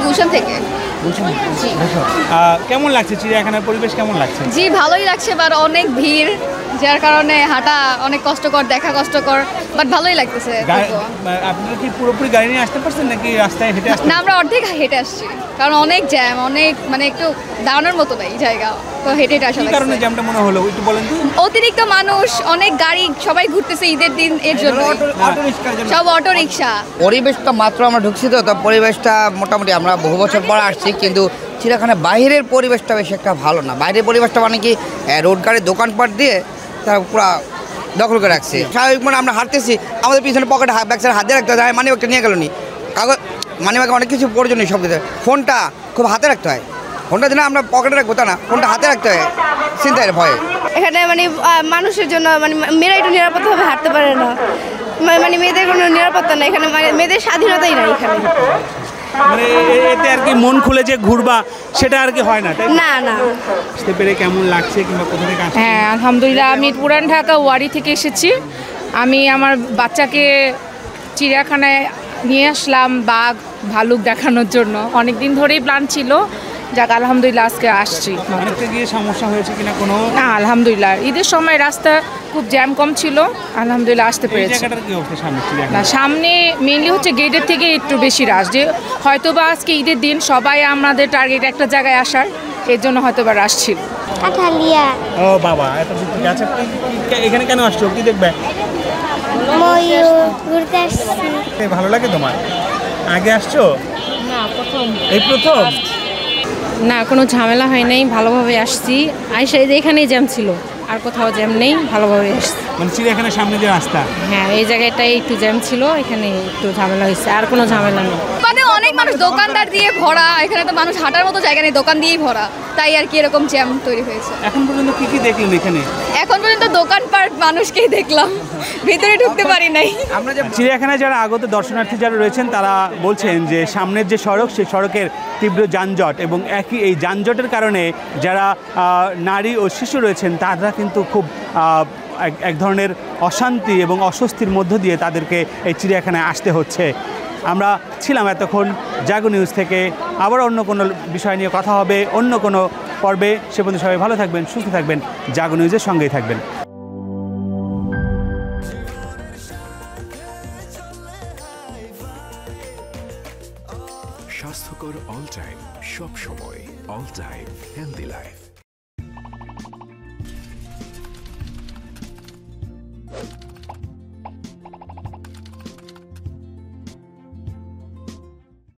গুলশান থেকে। কেমন লাগছে চিড়িয়াখানার পরিবেশ, কেমন লাগছে? জি ভালোই লাগছে, বাট অনেক ভিড়, যার কারণে হাঁটা অনেক কষ্টকর, দেখা কষ্টকর, বাট ভালোই লাগতেছে। আপনারা কি পুরোপুরি গাড়ি নিয়ে আসতে পারছেন নাকি রাস্তায় হেঁটে আসতে? না, আমরা অর্ধেক হেঁটে আসছি, কারণ অনেক জ্যাম, অনেক মানে একটু দাঁড়ানোর মতো নাই জায়গা, তো হেঁটে আসা লাগছে। কি কারণে জ্যামটা মনে হলো একটু বলেন তো? অতিরিক্ত মানুষ, অনেক গাড়ি, সবাই ঘুরতেছে ঈদের দিন, এর জন্য সব অটো রিক্সা। পরিবেশটা মাত্র আমরা ঢুকছি তো পরিবেশটা মোটামুটি আমরা বহু বছর পর আসছি, কিন্তু চিড়িয়াখানা বাইরের পরিবেশটা বেশি একটা ভালো না। বাইরের পরিবেশটা মানে কি রোড গাড়ির দোকানপাট দিয়ে তারা পুরো দখল করে রাখছে। স্বাভাবিক মানে আমরা হাঁটতেছি, আমাদের পিছনে পকেটে ব্যাগ সাইড হাতে রাখতে হয়, মানি ব্যাগটা নিয়ে গেল নি, কাগজ মানি ব্যাগে অনেক কিছু প্রয়োজন নেই, সব কিছু। ফোনটা খুব হাতে রাখতে হয়, ফোনটা যেন আমরা পকেটে রাখবো তা না, ফোনটা হাতে রাখতে হয় চিন্তায় ভয়ে। এখানে মানে মানুষের জন্য মানে মেয়েরা একটু নিরাপদভাবে হাঁটতে পারে না, মানে মেয়েদের কোনো নিরাপত্তা নেই এখানে, মানে মেয়েদের স্বাধীনতাই নাই এখানে। মানে এতে আর কি মন খুলে যে ঘুরবা সেটা আর কি হয় না, তাই না না। আসতে পেরে কেমন লাগছে কিংবা কোথা থেকে আসছে? হ্যাঁ আলহামদুলিল্লাহ, আমি পুরান ঢাকা ওয়ারি থেকে এসেছি। আমি আমার বাচ্চাকে চিড়িয়াখানায় নিয়ে আসলাম বাঘ ভালুক দেখানোর জন্য। অনেক দিন ধরেই প্ল্যান ছিল, যাক আলহামদুলিল্লাহ আজকে আসছি। অনেকটা গিয়ে সমস্যা হয়েছে কিনা কোনো? না আলহামদুলিল্লাহ, ঈদের সময় রাস্তা খুব জ্যাম কম ছিল, আলহামদুলিল্লাহ আসতে পেরেছি। না সামনে মেনলি হচ্ছে গেটের থেকে একটু বেশি রাশ, যে হয়তো বা আজকে ঈদের দিন সবাই আমাদের টার্গেট একটা জায়গায় আসার, এর জন্য হয়তো বা রাশ ছিল। ও বাবা, এত দূর থেকে। আচ্ছা এখানে কেন আসছো, কি দেখবে? ভালো লাগে তোমার? আগে আসছো? না প্রথম। এই প্রথম? না কোনো ঝামেলা হয় নাই, ভালোভাবে আসছি। আইসা এই যে এখানেই জ্যাম ছিল, আর কোথাও জ্যাম নেই, ভালোভাবে আসছি। মানে চিড়িয়াখানার সামনে যে রাস্তা? হ্যাঁ এই জায়গাটাই একটু জ্যাম ছিল, এখানে একটু ঝামেলা হয়েছে, আর কোনো ঝামেলা নেই। মানে অনেক মানুষ দোকানদার দিয়ে ভরা, এখানে তো মানুষ হাঁটার মতো জায়গা নেই, দোকান দিয়েই ভরা, তাই আর কি এরকম জ্যাম তৈরি হয়েছে। এখন পর্যন্ত কি কি দেখলেন এখানে? এখন পর্যন্ত দোকানপাট মানুষকেই দেখলাম, ভিতরে ঢুকতে পারি নাই। আমরা যে চিড়িয়াখানায় যারা আগত দর্শনার্থী যারা রয়েছেন তারা বলছেন যে সামনের যে সড়ক, সেই সড়কের তীব্র যানজট, এবং একই এই যানজটের কারণে যারা নারী ও শিশু রয়েছেন তারা কিন্তু খুব এক ধরনের অশান্তি এবং অস্বস্তির মধ্য দিয়ে তাদেরকে এই চিড়িয়াখানায় আসতে হচ্ছে। আমরা ছিলাম এতক্ষণ জাগো নিউজ থেকে, আবার অন্য কোনো বিষয় নিয়ে কথা হবে অন্য কোনো পর্বে। সে পর্যন্ত সবাই ভালো থাকবেন, সুস্থ থাকবেন, জাগো নিউজের সঙ্গেই থাকবেন। স্বাস্থ্যকর অল টাইম, সব সময় অল টাইম হেলদি লাইফ।